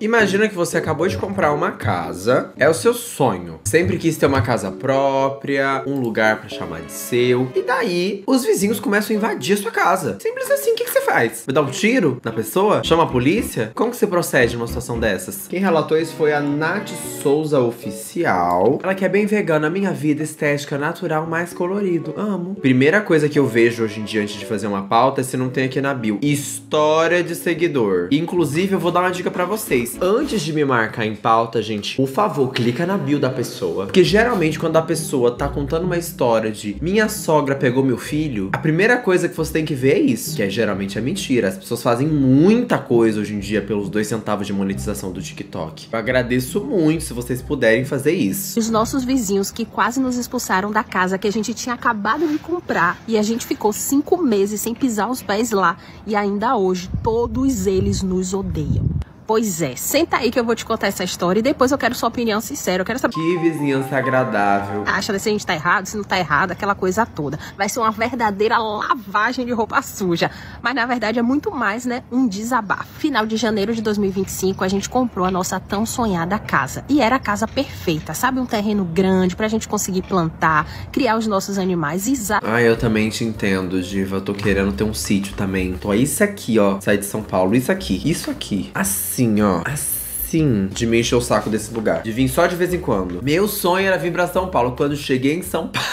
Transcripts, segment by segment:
Imagina que você acabou de comprar uma casa, é o seu sonho. Sempre quis ter uma casa própria, um lugar pra chamar de seu. E daí, os vizinhos começam a invadir a sua casa. Simples assim, o que você faz? Vai dar um tiro na pessoa? Chama a polícia? Como que você procede numa situação dessas? Quem relatou isso foi a Nath Souza Oficial. Ela que é bem vegana, minha vida estética natural mais colorido. Amo. Primeira coisa que eu vejo hoje em dia antes de fazer uma pauta é se não tem aqui na bio. História de seguidor. Inclusive, eu vou dar uma dica pra vocês. Antes de me marcar em pauta, gente, por favor, clica na bio da pessoa. Porque geralmente quando a pessoa tá contando uma história de minha sogra pegou meu filho, a primeira coisa que você tem que ver é isso. Que geralmente é mentira. As pessoas fazem muita coisa hoje em dia pelos 2 centavos de monetização do TikTok. Eu agradeço muito se vocês puderem fazer isso. Os nossos vizinhos que quase nos expulsaram da casa que a gente tinha acabado de comprar. E a gente ficou 5 meses sem pisar os pés lá. E ainda hoje, todos eles nos odeiam. Pois é, senta aí que eu vou te contar essa história e depois eu quero sua opinião sincera, eu quero saber... Que vizinhança agradável. Acha se a gente tá errado, se não tá errado, aquela coisa toda. Vai ser uma verdadeira lavagem de roupa suja. Mas na verdade é muito mais, né, um desabafo. Final de janeiro de 2025, a gente comprou a nossa tão sonhada casa. E era a casa perfeita, sabe? Um terreno grande pra gente conseguir plantar, criar os nossos animais. Ah, eu também te entendo, Diva. Eu tô querendo ter um sítio também. Tô isso aqui, ó. Sair de São Paulo, isso aqui. Assim, ó. Assim, de me encher o saco desse lugar. De vir só de vez em quando. Meu sonho era vir pra São Paulo. Quando cheguei em São Paulo,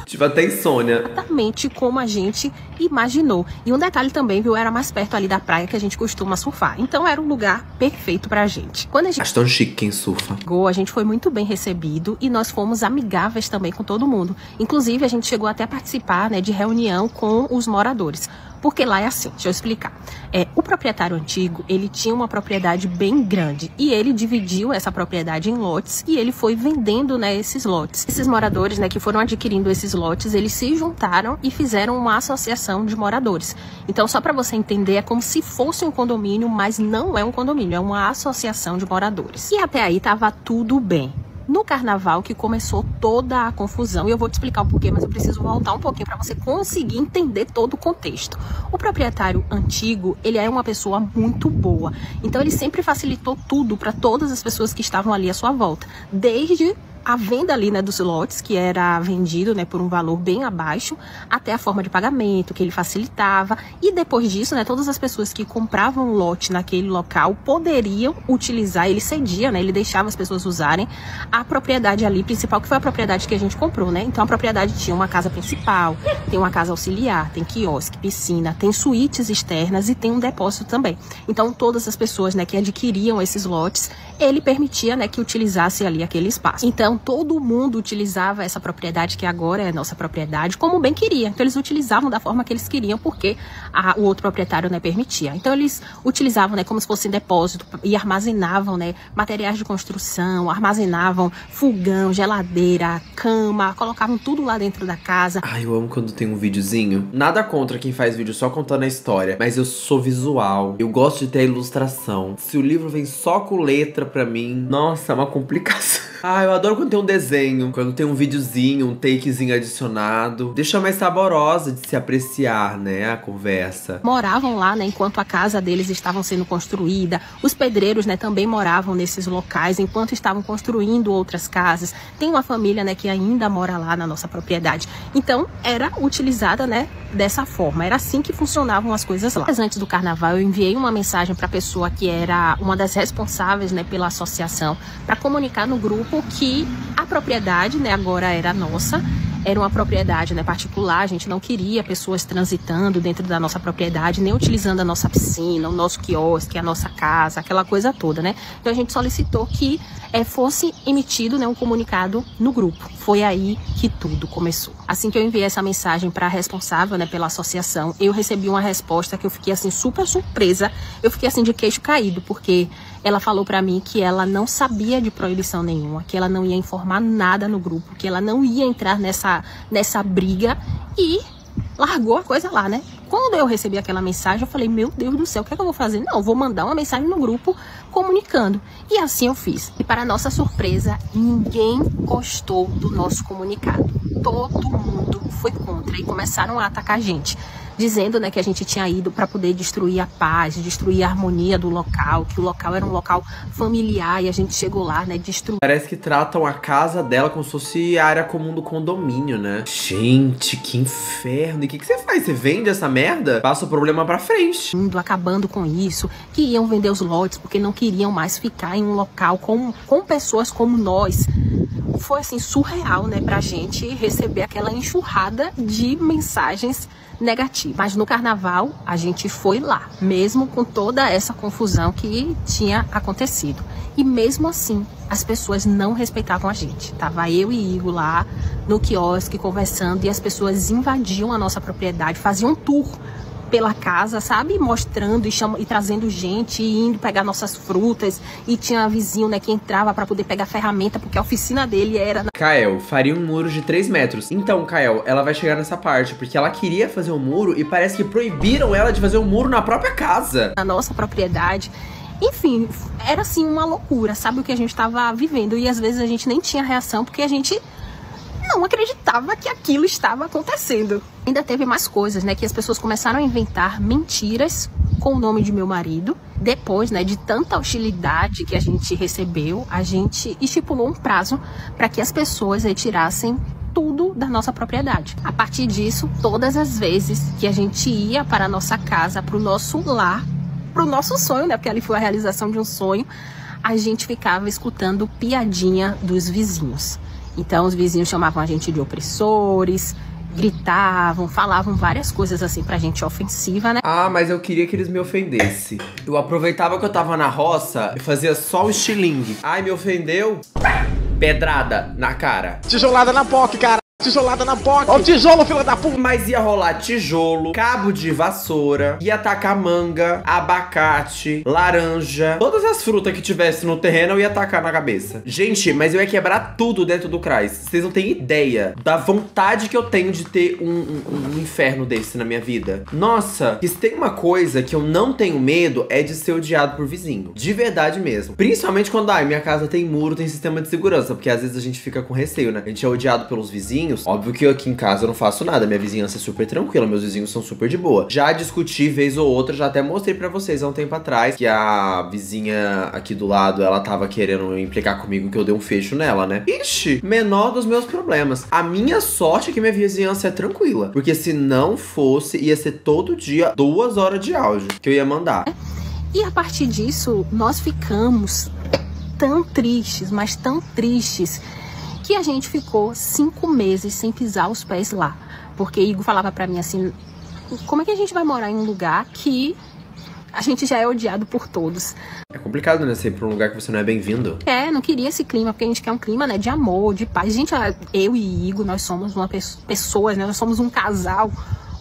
tive até insônia. Exatamente como a gente imaginou. E um detalhe também, viu? Era mais perto ali da praia que a gente costuma surfar. Então era um lugar perfeito pra gente. Quando a gente... Acho tão chique quem surfa. Chegou, a gente foi muito bem recebido e nós fomos amigáveis também com todo mundo. Inclusive, a gente chegou até a participar, né, de reunião com os moradores. Porque lá é assim, deixa eu explicar. O proprietário antigo, ele tinha uma propriedade bem grande e ele dividiu essa propriedade em lotes e ele foi vendendo, né, esses lotes. Esses moradores, né, que foram adquirindo esses lotes, eles se juntaram e fizeram uma associação de moradores. Então, só para você entender, é como se fosse um condomínio, mas não é um condomínio, é uma associação de moradores. E até aí tava tudo bem. No carnaval que começou toda a confusão, e eu vou te explicar o porquê, mas eu preciso voltar um pouquinho para você conseguir entender todo o contexto. O proprietário antigo, ele é uma pessoa muito boa, então ele sempre facilitou tudo para todas as pessoas que estavam ali à sua volta, desde a venda ali, né, dos lotes, que era vendido, né, por um valor bem abaixo, até a forma de pagamento que ele facilitava. E depois disso, né, todas as pessoas que compravam um lote naquele local poderiam utilizar, ele cedia, né, ele deixava as pessoas usarem a propriedade ali principal, que foi a propriedade que a gente comprou, né? Então a propriedade tinha uma casa principal, tem uma casa auxiliar, tem quiosque, piscina, tem suítes externas e tem um depósito também. Então todas as pessoas, né, que adquiriam esses lotes, ele permitia, né, que utilizasse ali aquele espaço. Então todo mundo utilizava essa propriedade, que agora é nossa propriedade, como bem queria. Então eles utilizavam da forma que eles queriam, porque o outro proprietário, né, permitia. Então eles utilizavam, né, como se fosse depósito e armazenavam, né, materiais de construção, armazenavam fogão, geladeira, cama, colocavam tudo lá dentro da casa. Ai, eu amo quando tem um videozinho. Nada contra quem faz vídeo só contando a história, mas eu sou visual. Eu gosto de ter a ilustração. Se o livro vem só com letra pra mim, nossa, é uma complicação. Ah, eu adoro quando tem um desenho, quando tem um videozinho, um takezinho adicionado. Deixa mais saborosa de se apreciar, né, a conversa. Moravam lá, né, enquanto a casa deles estava sendo construída. Os pedreiros, né, também moravam nesses locais enquanto estavam construindo outras casas. Tem uma família, né, que ainda mora lá na nossa propriedade. Então, era utilizada, né, dessa forma. Era assim que funcionavam as coisas lá. Mas antes do carnaval, eu enviei uma mensagem para a pessoa que era uma das responsáveis, né, pela associação, para comunicar no grupo que a propriedade, né, agora era nossa. Era uma propriedade, né, particular, a gente não queria pessoas transitando dentro da nossa propriedade, nem utilizando a nossa piscina, o nosso quiosque, a nossa casa, aquela coisa toda, né? Então a gente solicitou que fosse emitido, né, um comunicado no grupo. Foi aí que tudo começou. Assim que eu enviei essa mensagem para a responsável, né, pela associação, eu recebi uma resposta que eu fiquei assim super surpresa, eu fiquei assim de queixo caído, porque ela falou para mim que ela não sabia de proibição nenhuma, que ela não ia informar nada no grupo, que ela não ia entrar nessa briga e largou a coisa lá, né? Quando eu recebi aquela mensagem, eu falei, meu Deus do céu, o que é que eu vou fazer? Não, vou mandar uma mensagem no grupo comunicando. E assim eu fiz. E para nossa surpresa, ninguém gostou do nosso comunicado. Todo mundo foi contra e começaram a atacar a gente. dizendo, né, que a gente tinha ido para poder destruir a paz, destruir a harmonia do local, que o local era um local familiar e a gente chegou lá, né, destruindo. Parece que tratam a casa dela como se fosse a área comum do condomínio, né? Gente, que inferno. E o que você faz? Você vende essa merda? Passa o problema pra frente. Acabando com isso, que iam vender os lotes porque não queriam mais ficar em um local com pessoas como nós. Foi assim surreal, né, pra gente receber aquela enxurrada de mensagens negativas. Mas no carnaval a gente foi lá, mesmo com toda essa confusão que tinha acontecido. E mesmo assim, as pessoas não respeitavam a gente. Tava eu e Igor lá no quiosque conversando e as pessoas invadiam a nossa propriedade, faziam um tour pela casa, sabe? Mostrando e trazendo gente, e indo pegar nossas frutas. E tinha vizinho, né, que entrava pra poder pegar ferramenta, porque a oficina dele era... Kael, faria um muro de 3 metros. Então, Kael, ela vai chegar nessa parte, porque ela queria fazer um muro e parece que proibiram ela de fazer um muro na própria casa. Na nossa propriedade. Enfim, era assim uma loucura, sabe? O que a gente tava vivendo. E às vezes a gente nem tinha reação, porque a gente não acreditava que aquilo estava acontecendo. Ainda teve mais coisas, né? Que as pessoas começaram a inventar mentiras com o nome de meu marido. Depois, né, de tanta hostilidade que a gente recebeu, a gente estipulou um prazo para que as pessoas retirassem tudo da nossa propriedade. A partir disso, todas as vezes que a gente ia para a nossa casa, para o nosso lar, para o nosso sonho, né? Porque ali foi a realização de um sonho, a gente ficava escutando piadinha dos vizinhos. Então os vizinhos chamavam a gente de opressores, gritavam, falavam várias coisas assim pra gente ofensiva, né? Ah, mas eu queria que eles me ofendessem. Eu aproveitava que eu tava na roça e fazia só o estilingue. Ai, me ofendeu? Pedrada na cara. Tijolada na POC, cara. Tijolada na POC. Ó o tijolo, filha da puta. Mas ia rolar tijolo, cabo de vassoura, ia tacar manga, abacate, laranja, todas as frutas que tivesse no terreno eu ia tacar na cabeça. Gente, mas eu ia quebrar tudo dentro do CRAS. Vocês não têm ideia da vontade que eu tenho de ter um inferno desse na minha vida. Nossa, se tem uma coisa que eu não tenho medo é de ser odiado por vizinho. De verdade mesmo. Principalmente quando, minha casa tem muro, tem sistema de segurança, porque às vezes a gente fica com receio, né? A gente é odiado pelos vizinhos. Óbvio que eu aqui em casa eu não faço nada, minha vizinhança é super tranquila, meus vizinhos são super de boa. Já discuti vez ou outra, já até mostrei pra vocês há um tempo atrás que a vizinha aqui do lado, ela tava querendo implicar comigo que eu dei um fecho nela, né? Ixi, menor dos meus problemas. A minha sorte é que minha vizinhança é tranquila, porque se não fosse, ia ser todo dia 2 horas de áudio que eu ia mandar. E a partir disso, nós ficamos tão tristes, mas tão tristes, que a gente ficou 5 meses sem pisar os pés lá. Porque Igor falava pra mim assim, como é que a gente vai morar em um lugar que a gente já é odiado por todos? É complicado, né? Ser pra um lugar que você não é bem-vindo. Não queria esse clima, porque a gente quer um clima, né, de amor, de paz. Gente, eu e Igor, nós somos pessoas, né? Nós somos um casal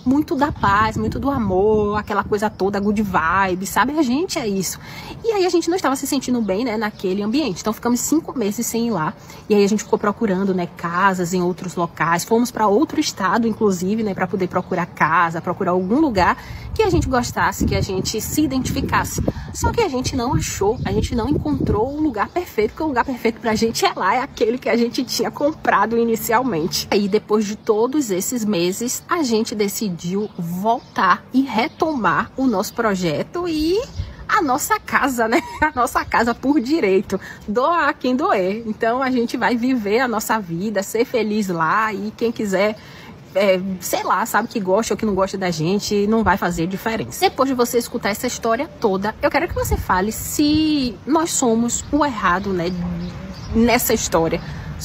muito da paz, muito do amor, aquela coisa toda, good vibe, sabe? A gente é isso. E aí a gente não estava se sentindo bem, né, naquele ambiente. Então ficamos 5 meses sem ir lá. E aí a gente ficou procurando, né, casas em outros locais. Fomos para outro estado, inclusive, né, para poder procurar casa, procurar algum lugar que a gente gostasse, que a gente se identificasse. Só que a gente não achou, a gente não encontrou o lugar perfeito, porque o lugar perfeito pra gente é lá, é aquele que a gente tinha comprado inicialmente. Aí depois de todos esses meses, a gente decidiu voltar e retomar o nosso projeto e a nossa casa, né? A nossa casa por direito. Doar quem doer. Então a gente vai viver a nossa vida, ser feliz lá, e quem quiser, sei lá, sabe, que gosta ou que não gosta da gente, não vai fazer diferença. Depois de você escutar essa história toda, eu quero que você fale se nós somos o errado, né, nessa história.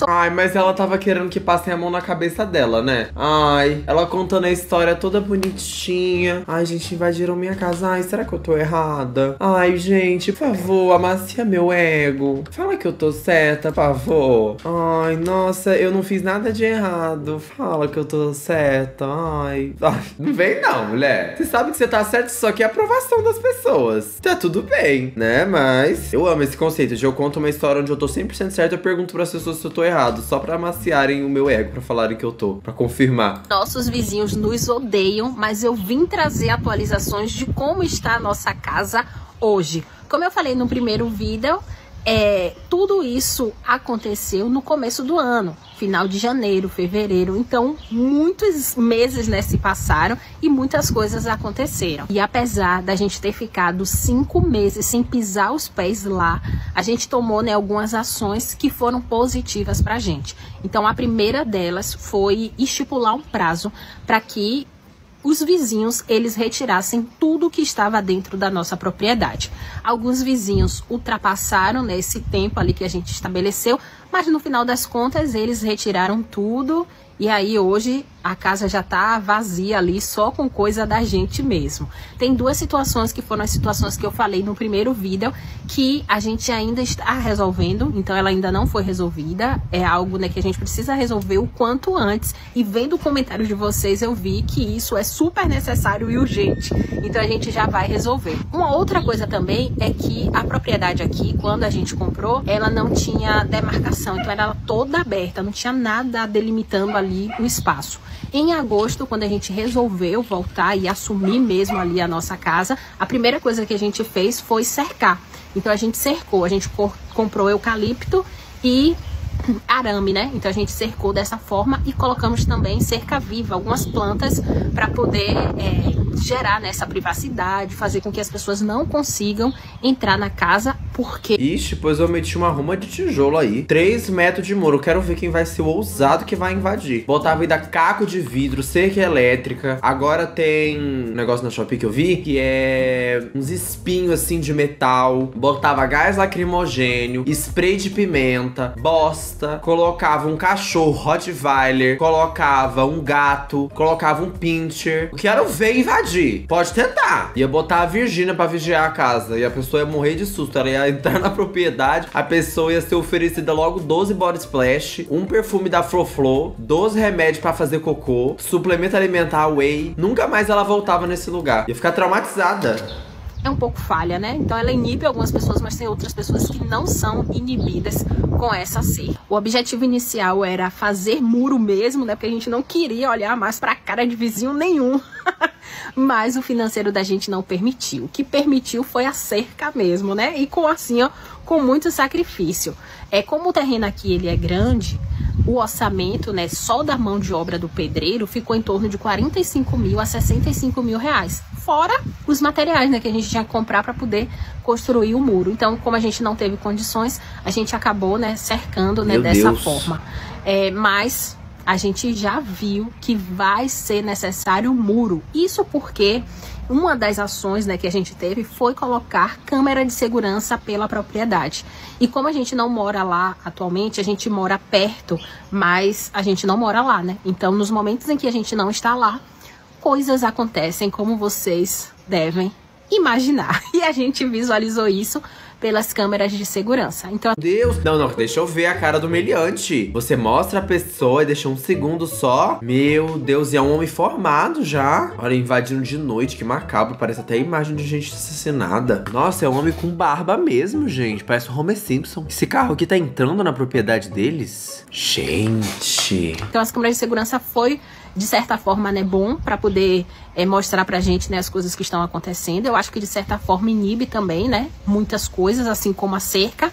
Ai, mas ela tava querendo que passem a mão na cabeça dela, né? Ai, ela contando a história toda bonitinha. Ai, gente, invadiram minha casa. Ai, será que eu tô errada? Ai, gente, por favor, amacia meu ego. Fala que eu tô certa, por favor. Ai, nossa, eu não fiz nada de errado. Fala que eu tô certa. Ai, não vem não, mulher. Você sabe que você tá certo, isso aqui é a aprovação das pessoas. Tá tudo bem, né? Mas eu amo esse conceito de eu conto uma história onde eu tô 100% certo, eu pergunto pras pessoas se eu tô errado, só pra amaciarem o meu ego, pra falarem que eu tô, pra confirmar. Nossos vizinhos nos odeiam, mas eu vim trazer atualizações de como está a nossa casa hoje. Como eu falei no primeiro vídeo, tudo isso aconteceu no começo do ano, final de janeiro, fevereiro. Então, muitos meses, né, se passaram e muitas coisas aconteceram. E apesar da gente ter ficado 5 meses sem pisar os pés lá, a gente tomou, né, algumas ações que foram positivas pra gente. Então, a primeira delas foi estipular um prazo para que os vizinhos, eles retirassem tudo que estava dentro da nossa propriedade. Alguns vizinhos ultrapassaram, né, esse tempo ali que a gente estabeleceu, mas no final das contas eles retiraram tudo. E aí hoje a casa já tá vazia ali, só com coisa da gente mesmo. Tem 2 situações que foram as situações que eu falei no primeiro vídeo, que a gente ainda está resolvendo, então ela ainda não foi resolvida. É algo, né, que a gente precisa resolver o quanto antes. E vendo comentários de vocês, eu vi que isso é super necessário e urgente. Então a gente já vai resolver. Uma outra coisa também é que a propriedade aqui, quando a gente comprou, ela não tinha demarcação, então ela era toda aberta, não tinha nada delimitando ali o espaço. Em agosto, quando a gente resolveu voltar e assumir mesmo ali a nossa casa, a primeira coisa que a gente fez foi cercar. Então a gente cercou, a gente comprou eucalipto e arame, né? Então a gente cercou dessa forma e colocamos também cerca viva, algumas plantas para poder gerar nessa privacidade, fazer com que as pessoas não consigam entrar na casa, porque... Ixi, pois eu meti uma ruma de tijolo aí. 3 metros de muro. Quero ver quem vai ser o ousado que vai invadir. Botava ainda caco de vidro, cerca elétrica. Agora tem um negócio na Shopee que eu vi, que é uns espinhos assim de metal. Botava gás lacrimogênio, spray de pimenta, bosta. Colocava um cachorro Rottweiler, colocava um gato, colocava um pincher. Quero ver invadir. Pode tentar. Ia botar a Virgínia pra vigiar a casa e a pessoa ia morrer de susto. Ela ia entrar na propriedade, a pessoa ia ser oferecida logo 12 body splash, um perfume da Floflo, 12 remédios pra fazer cocô, suplemento alimentar whey. Nunca mais ela voltava nesse lugar. Ia ficar traumatizada. É um pouco falha, né? Então ela inibe algumas pessoas, mas tem outras pessoas que não são inibidas com essa cerca. O objetivo inicial era fazer muro mesmo, né? Porque a gente não queria olhar mais pra cara de vizinho nenhum. Mas o financeiro da gente não permitiu. O que permitiu foi a cerca mesmo, né? E com muito sacrifício. Como o terreno aqui ele é grande, o orçamento, né, só da mão de obra do pedreiro ficou em torno de 45 mil a 65 mil reais. Fora os materiais, né, que a gente tinha que comprar para poder construir o muro. Então, como a gente não teve condições, a gente acabou, né, cercando, né, dessa forma. Mas a gente já viu que vai ser necessário um muro. Isso porque uma das ações, né, que a gente teve foi colocar câmera de segurança pela propriedade. E como a gente não mora lá atualmente, a gente mora perto, mas a gente não mora lá, né? Então, nos momentos em que a gente não está lá, coisas acontecem como vocês devem imaginar. E a gente visualizou isso pelas câmeras de segurança. Então, Deus, não, deixa eu ver a cara do meliante. Você mostra a pessoa e deixa um segundo só. Meu Deus, e é um homem formado já. Olha, invadindo de noite, que macabro. Parece até a imagem de gente assassinada. Nossa, é um homem com barba mesmo, gente. Parece o Homer Simpson. Esse carro aqui tá entrando na propriedade deles? Gente. Então as câmeras de segurança foi, de certa forma, né, bom para poder mostrar pra gente, né, as coisas que estão acontecendo. Eu acho que de certa forma inibe também, né, muitas coisas, assim como a cerca,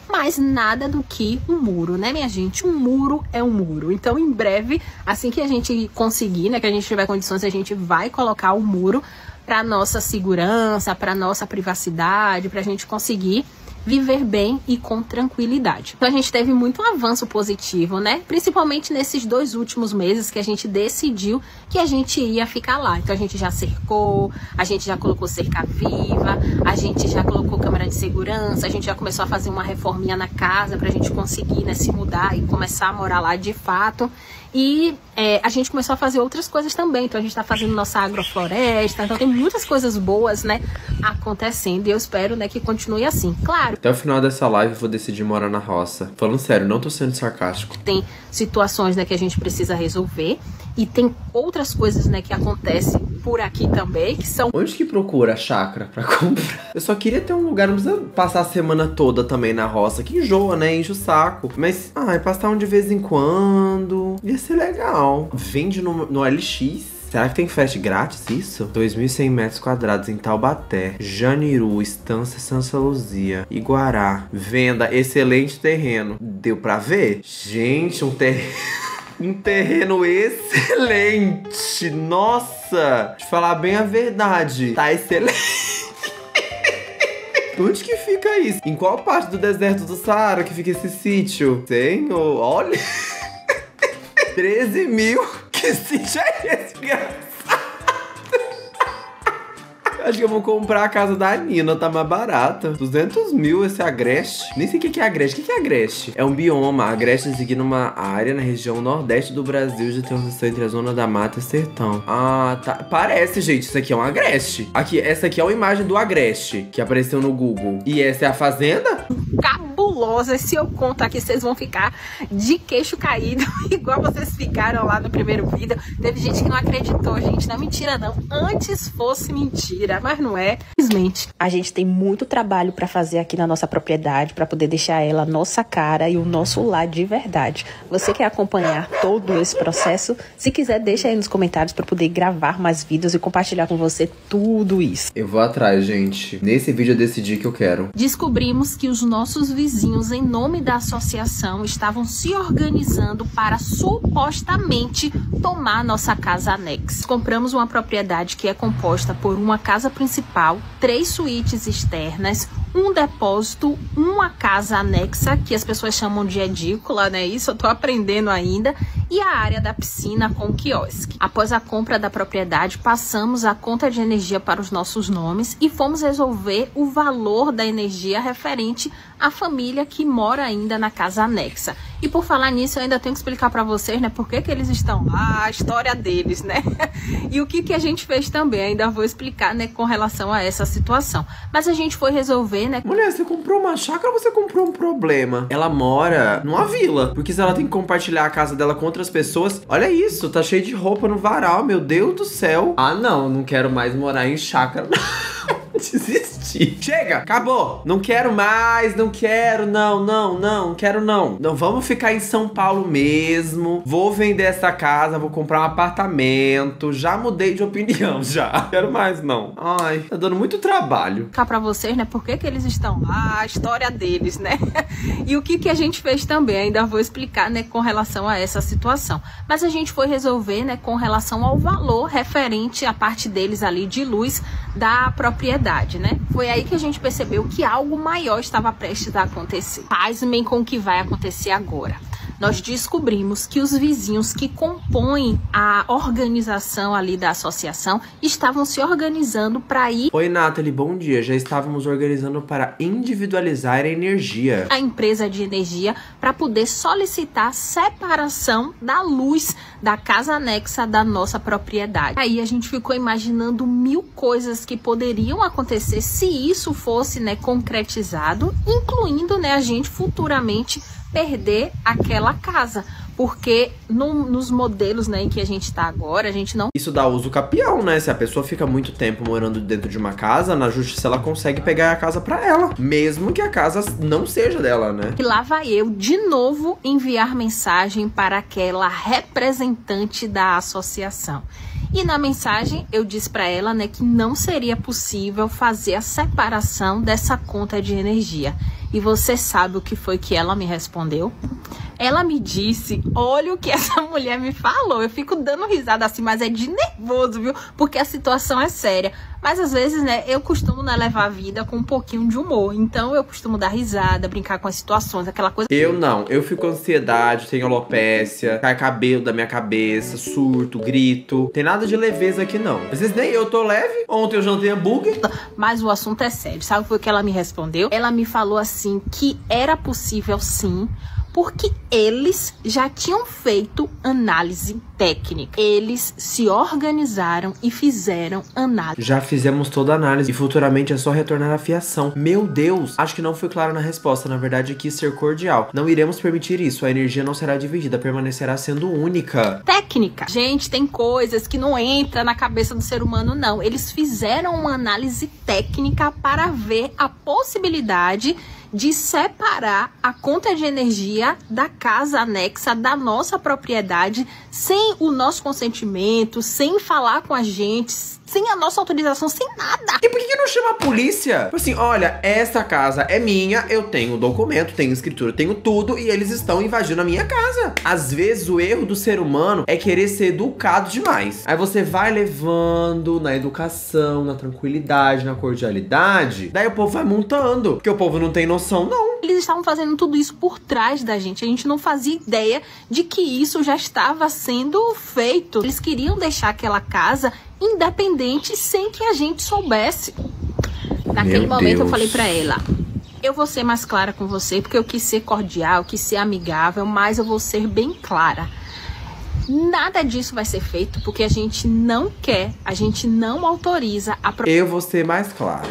mas nada do que um muro, né, minha gente? Um muro é um muro. Então, em breve, assim que a gente conseguir, né, que a gente tiver condições, a gente vai colocar o muro para nossa segurança, para nossa privacidade, pra gente conseguir viver bem e com tranquilidade. Então a gente teve muito avanço positivo, né? Principalmente nesses 2 últimos meses que a gente decidiu que a gente ia ficar lá. Então a gente já cercou, a gente já colocou cerca viva, a gente já colocou câmera de segurança, a gente já começou a fazer uma reforminha na casa pra gente conseguir, né, se mudar e começar a morar lá de fato. E a gente começou a fazer outras coisas também. Então a gente tá fazendo nossa agrofloresta. Então tem muitas coisas boas, né, acontecendo. E eu espero, né, que continue assim. Claro. Até o final dessa live eu vou decidir morar na roça. Falando sério, não tô sendo sarcástico. Tem situações, né, que a gente precisa resolver. E tem outras coisas, né, que acontecem por aqui também, que são... Onde que procura a chácara pra comprar? Eu só queria ter um lugar, não precisa passar a semana toda também na roça, que enjoa, né? Enche o saco. Mas, passar um de vez em quando ia ser legal. Vende no LX. Será que tem flash grátis isso? 2.100 metros quadrados em Taubaté, Janiru, Estância Santa Luzia, Iguará. Venda, excelente terreno. Deu pra ver? Gente, um terreno excelente. Nossa, de falar bem a verdade, tá excelente. Onde que fica isso? Em qual parte do deserto do Saara que fica esse sítio? Senhor, olha. 13 mil? Que sítio é esse, engraçado? Acho que eu vou comprar a casa da Nina, tá mais barata. 200 mil esse Agreste. Nem sei o que é Agreste. O que é Agreste? É um bioma. Agreste designa uma área na região nordeste do Brasil de transição entre a zona da mata e sertão. Ah, tá. Parece, gente. Isso aqui é um Agreste. Aqui, essa aqui é uma imagem do Agreste que apareceu no Google. E essa é a fazenda? Cabulosa. Se eu conto aqui, vocês vão ficar de queixo caído, igual vocês ficaram lá no primeiro vídeo. Teve gente que não acreditou, gente. Não é mentira, não. Antes fosse mentira, mas não é. Simplesmente. A gente tem muito trabalho para fazer aqui na nossa propriedade, para poder deixar ela a nossa cara e o nosso lar de verdade. Você quer acompanhar todo esse processo? Se quiser, deixa aí nos comentários para poder gravar mais vídeos e compartilhar com você tudo isso. Eu vou atrás, gente. Nesse vídeo eu decidi que eu quero. Descobrimos que os nossos vizinhos, em nome da associação, estavam se organizando para supostamente tomar nossa casa anexa. Compramos uma propriedade que é composta por uma casa principal, 3 suítes externas, um depósito, uma casa anexa, que as pessoas chamam de edícula, né? Isso eu tô aprendendo ainda, e a área da piscina com quiosque. Após a compra da propriedade, passamos a conta de energia para os nossos nomes e fomos resolver o valor da energia referente à família que mora ainda na casa anexa. E por falar nisso, eu ainda tenho que explicar para vocês, né, por que eles estão lá, a história deles, né? E o que a gente fez também, ainda vou explicar, né, com relação a essa situação. Mas a gente foi resolver, né? Mulher, você comprou uma chácara ou você comprou um problema? Ela mora numa vila, porque se ela tem que compartilhar a casa dela com outras pessoas, olha isso, tá cheio de roupa no varal, meu Deus do céu. Ah, não quero mais morar em chácara. Desisti. Chega, acabou. Não quero mais, não quero, não quero não. Não, vamos ficar em São Paulo mesmo. Vou vender essa casa, vou comprar um apartamento. Já mudei de opinião, já. Não quero mais, não. Ai, tá dando muito trabalho. Ficar pra vocês, né, por que eles estão lá, a história deles, né? E o que a gente fez também, ainda vou explicar, né, com relação a essa situação. Mas a gente foi resolver, né, com relação ao valor referente à parte deles ali de luz da propriedade, né? Foi aí que a gente percebeu que algo maior estava prestes a acontecer. Pasmem com o que vai acontecer agora. Nós descobrimos que os vizinhos que compõem a organização ali da associação estavam se organizando para ir... Oi, Nathalie, bom dia. Já estávamos organizando para individualizar a energia. A empresa de energia para poder solicitar separação da luz da casa anexa da nossa propriedade. Aí a gente ficou imaginando 1000 coisas que poderiam acontecer se isso fosse, né, concretizado, incluindo, né, a gente futuramente perder aquela casa, porque nos modelos, né, em que a gente tá agora, a gente não... Isso dá uso capião, né? Se a pessoa fica muito tempo morando dentro de uma casa, na justiça ela consegue pegar a casa pra ela, mesmo que a casa não seja dela, né? E lá vai eu, de novo, enviar mensagem para aquela representante da associação. E na mensagem eu disse para ela, né, que não seria possível fazer a separação dessa conta de energia. E você sabe o que foi que ela me respondeu? Ela me disse, olha o que essa mulher me falou. Eu fico dando risada assim, mas é de nervoso, viu? Porque a situação é séria. Mas às vezes, né, eu costumo, né, levar a vida com um pouquinho de humor. Então eu costumo dar risada, brincar com as situações, aquela coisa... Eu não, eu fico com ansiedade, tenho alopécia, cai cabelo da minha cabeça, surto, grito. Tem nada de leveza aqui não. Às vezes nem eu tô leve. Ontem eu jantei hambúrguer. Mas o assunto é sério. Sabe o que foi que ela me respondeu? Ela me falou assim que era possível sim, porque eles já tinham feito análise técnica. Eles se organizaram e fizeram análise. Já fizemos toda a análise e futuramente é só retornar a fiação. Meu Deus, acho que não fui claro na resposta. Na verdade, quis ser cordial. Não iremos permitir isso. A energia não será dividida, permanecerá sendo única. Técnica. Gente, tem coisas que não entram na cabeça do ser humano, não. Eles fizeram uma análise técnica para ver a possibilidade de separar a conta de energia da casa anexa da nossa propriedade sem o nosso consentimento, sem falar com a gente, sem a nossa autorização, sem nada. E por que não chama a polícia? Tipo assim, olha, essa casa é minha, eu tenho documento, tenho escritura, tenho tudo, e eles estão invadindo a minha casa. Às vezes o erro do ser humano é querer ser educado demais. Aí você vai levando na educação, na tranquilidade, na cordialidade, daí o povo vai montando, porque o povo não tem noção, não. Eles estavam fazendo tudo isso por trás da gente. A gente não fazia ideia de que isso já estava sendo feito. Eles queriam deixar aquela casa independente sem que a gente soubesse. Naquele momento eu falei pra ela: eu vou ser mais clara com você, porque eu quis ser cordial, eu quis ser amigável, mas eu vou ser bem clara. Nada disso vai ser feito porque a gente não quer, a gente não autoriza a... Eu vou ser mais claro.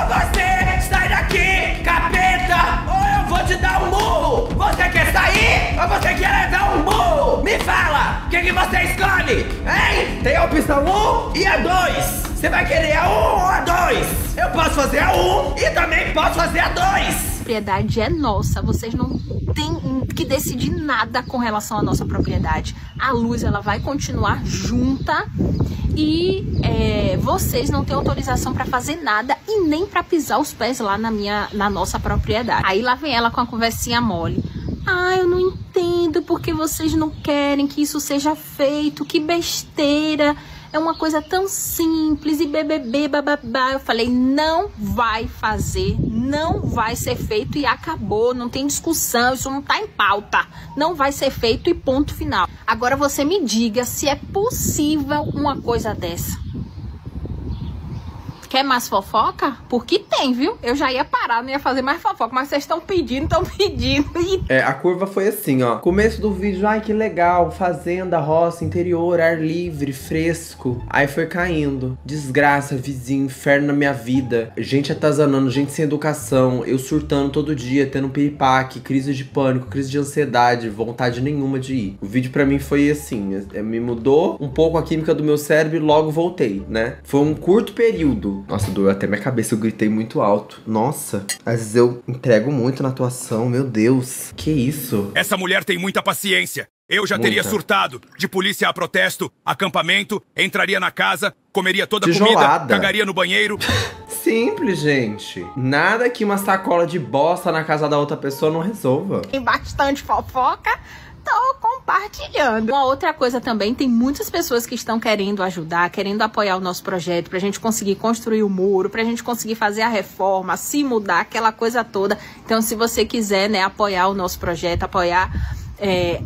Você sai daqui, capeta! Ou eu vou te dar um murro! Você quer sair ou você quer levar um murro? Me fala! O que você escolhe? Hein? Tem a opção 1 e a 2. Você vai querer a 1 ou a 2? Eu posso fazer a 1 e também posso fazer a 2. A propriedade é nossa, vocês não têm que decidir nada com relação à nossa propriedade. A luz, ela vai continuar junta e vocês não têm autorização para fazer nada e nem para pisar os pés lá na nossa propriedade. Aí lá vem ela com a conversinha mole. Ah, eu não entendo porque vocês não querem que isso seja feito, que besteira. É uma coisa tão simples e BBB, bababá. Eu falei, não vai fazer, não vai ser feito e acabou. Não tem discussão, isso não tá em pauta. Não vai ser feito e ponto final. Agora você me diga se é possível uma coisa dessa. Quer mais fofoca? Porque tem, viu? Eu já ia parar, não ia fazer mais fofoca, mas vocês estão pedindo. A curva foi assim, ó. Começo do vídeo, ai que legal, fazenda, roça, interior, ar livre, fresco. Aí foi caindo. Desgraça, vizinho, inferno na minha vida. Gente atazanando, gente sem educação. Eu surtando todo dia, tendo piripaque, crise de pânico, crise de ansiedade, vontade nenhuma de ir. O vídeo pra mim foi assim, me mudou um pouco a química do meu cérebro e logo voltei, né? Foi um curto período. Nossa, doeu até minha cabeça, eu gritei muito alto. Nossa, às vezes eu entrego muito na atuação, meu Deus. Que isso? Essa mulher tem muita paciência. Eu já teria surtado. De polícia a protesto, acampamento, entraria na casa, comeria toda a comida, cagaria no banheiro. Simples, gente. Nada que uma sacola de bosta na casa da outra pessoa não resolva. Tem bastante fofoca. Tô compartilhando. Uma outra coisa também, tem muitas pessoas que estão querendo ajudar, querendo apoiar o nosso projeto, pra gente conseguir construir o muro, pra gente conseguir fazer a reforma, se mudar, aquela coisa toda. Então, se você quiser, né, apoiar o nosso projeto, apoiar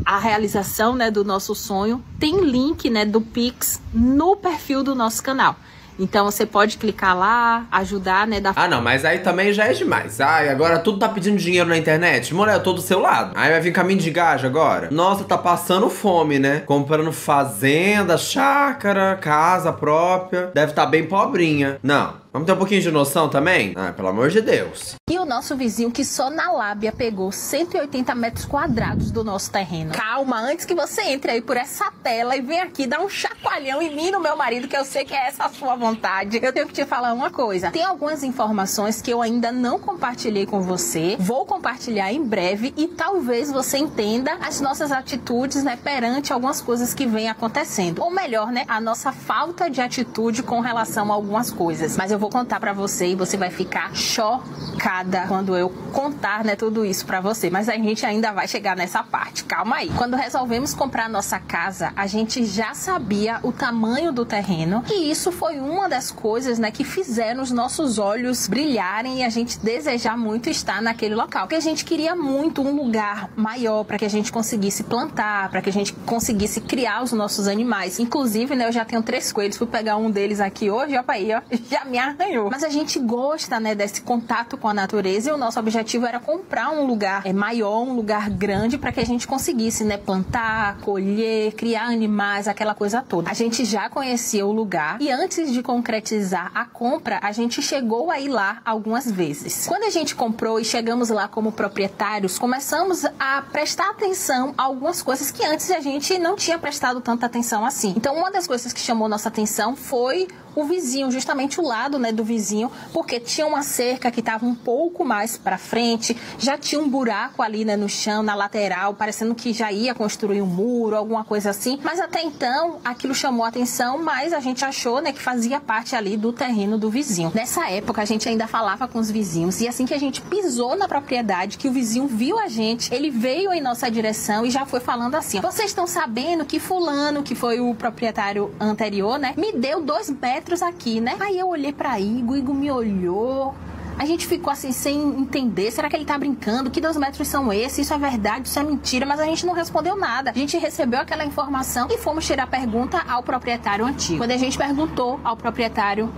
a realização, né, do nosso sonho, tem link, né, do Pix no perfil do nosso canal. Então você pode clicar lá, ajudar, né? Ah, não, mas aí também já é demais. Ai, agora tudo tá pedindo dinheiro na internet. Mulher, eu tô do seu lado. Aí vai vir caminho de gaja agora. Nossa, tá passando fome, né? Comprando fazenda, chácara, casa própria. Deve tá bem pobrinha. Não. Vamos ter um pouquinho de noção também? Ah, pelo amor de Deus. E o nosso vizinho que só na lábia pegou 180 metros quadrados do nosso terreno. Calma, antes que você entre aí por essa tela e venha aqui dar um chacoalhão em mim e no meu marido, que eu sei que é essa a sua vontade, eu tenho que te falar uma coisa. Tem algumas informações que eu ainda não compartilhei com você. Vou compartilhar em breve e talvez você entenda as nossas atitudes, né, perante algumas coisas que vêm acontecendo. Ou melhor, né, a nossa falta de atitude com relação a algumas coisas. Mas eu vou contar pra você e você vai ficar chocada quando eu contar, né, tudo isso pra você. Mas a gente ainda vai chegar nessa parte, calma aí. Quando resolvemos comprar nossa casa, a gente já sabia o tamanho do terreno e isso foi uma das coisas, né, que fizeram os nossos olhos brilharem e a gente desejar muito estar naquele local. Porque a gente queria muito um lugar maior para que a gente conseguisse plantar, para que a gente conseguisse criar os nossos animais. Inclusive, né, eu já tenho 3 coelhos, fui pegar um deles aqui hoje, ó, aí, ó, já me arranhou. Mas a gente gosta, né, desse contato com a natureza e o nosso objetivo era comprar um lugar maior, um lugar grande para que a gente conseguisse, né, plantar, colher, criar animais, aquela coisa toda. A gente já conhecia o lugar e antes de concretizar a compra, a gente chegou a ir lá algumas vezes. Quando a gente comprou e chegamos lá como proprietários, começamos a prestar atenção a algumas coisas que antes a gente não tinha prestado tanta atenção assim. Então, uma das coisas que chamou nossa atenção foi o vizinho, justamente o lado, né, do vizinho, porque tinha uma cerca que estava um pouco mais para frente, já tinha um buraco ali, né, no chão, na lateral, parecendo que já ia construir um muro, alguma coisa assim. Mas até então, aquilo chamou a atenção, mas a gente achou, né, que fazia parte ali do terreno do vizinho. Nessa época, a gente ainda falava com os vizinhos, e assim que a gente pisou na propriedade, que o vizinho viu a gente, ele veio em nossa direção e já foi falando assim: vocês estão sabendo que fulano, que foi o proprietário anterior, né, me deu 2 metros aqui, né? Aí eu olhei pra Igor me olhou. A gente ficou assim, sem entender. Será que ele tá brincando? Que 2 metros são esses? Isso é verdade? Isso é mentira? Mas a gente não respondeu nada. A gente recebeu aquela informação e fomos tirar a pergunta ao proprietário antigo. Quando a gente perguntou ao proprietário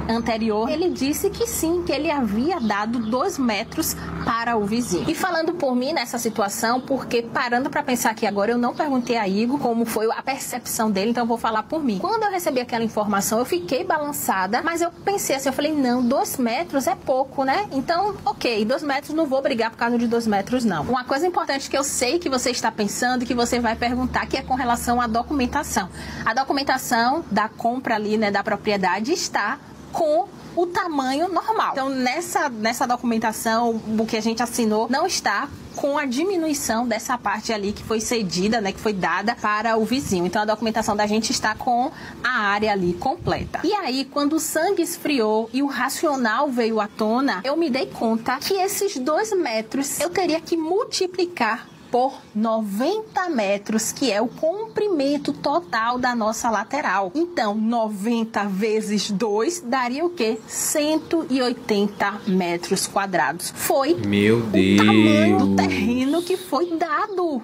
anterior, ele disse que sim, que ele havia dado 2 metros para o vizinho. E falando por mim nessa situação, porque parando para pensar aqui agora, eu não perguntei a Igor como foi a percepção dele, então eu vou falar por mim. Quando eu recebi aquela informação, eu fiquei balançada, mas eu pensei assim, eu falei, não, 2 metros é pouco, né? Então, ok, 2 metros, não vou brigar por causa de 2 metros, não. Uma coisa importante que eu sei que você está pensando, que você vai perguntar, que é com relação à documentação. A documentação da compra ali, né, da propriedade está com o tamanho normal. Então, nessa documentação, o que a gente assinou não está com a diminuição dessa parte ali que foi cedida, né, que foi dada para o vizinho. Então, a documentação da gente está com a área ali completa. E aí, quando o sangue esfriou e o racional veio à tona, eu me dei conta que esses 2 metros eu teria que multiplicar por 90 metros, que é o comprimento total da nossa lateral. Então, 90 vezes 2 daria o quê? 180 metros quadrados. Foi Meu Deus. O tamanho do terreno que foi dado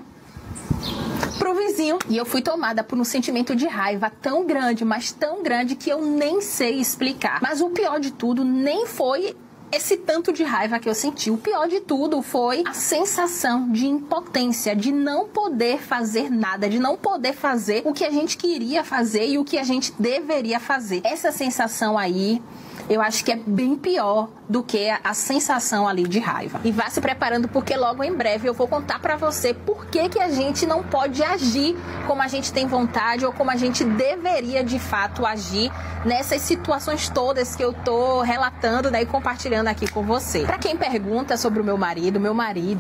pro vizinho. E eu fui tomada por um sentimento de raiva tão grande, mas tão grande, que eu nem sei explicar. Mas o pior de tudo nem foi esse tanto de raiva que eu senti. O pior de tudo foi a sensação de impotência, de não poder fazer nada, de não poder fazer o que a gente queria fazer e o que a gente deveria fazer. Essa sensação aí, eu acho que é bem pior do que a sensação ali de raiva. E vá se preparando, porque logo em breve eu vou contar pra você por que a gente não pode agir como a gente tem vontade ou como a gente deveria de fato agir nessas situações todas que eu tô relatando, né, e compartilhando aqui com você. Pra quem pergunta sobre o meu marido,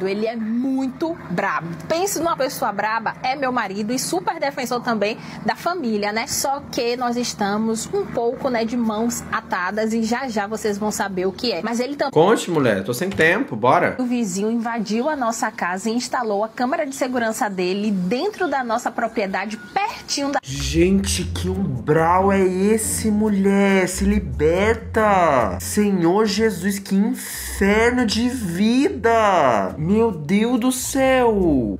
ele é muito brabo. Pense numa pessoa braba, é meu marido, e super defensor também da família, né? Só que nós estamos um pouco, né, de mãos atadas, e já vocês vão saber o que é. Mas ele também... Conte, mulher, tô sem tempo, bora. O vizinho invadiu a nossa casa e instalou a câmera de segurança dele dentro da nossa propriedade, pertinho da... Gente, que umbral é esse, mulher? Se liberta! Senhor Jesus, que inferno de vida! Meu Deus do céu!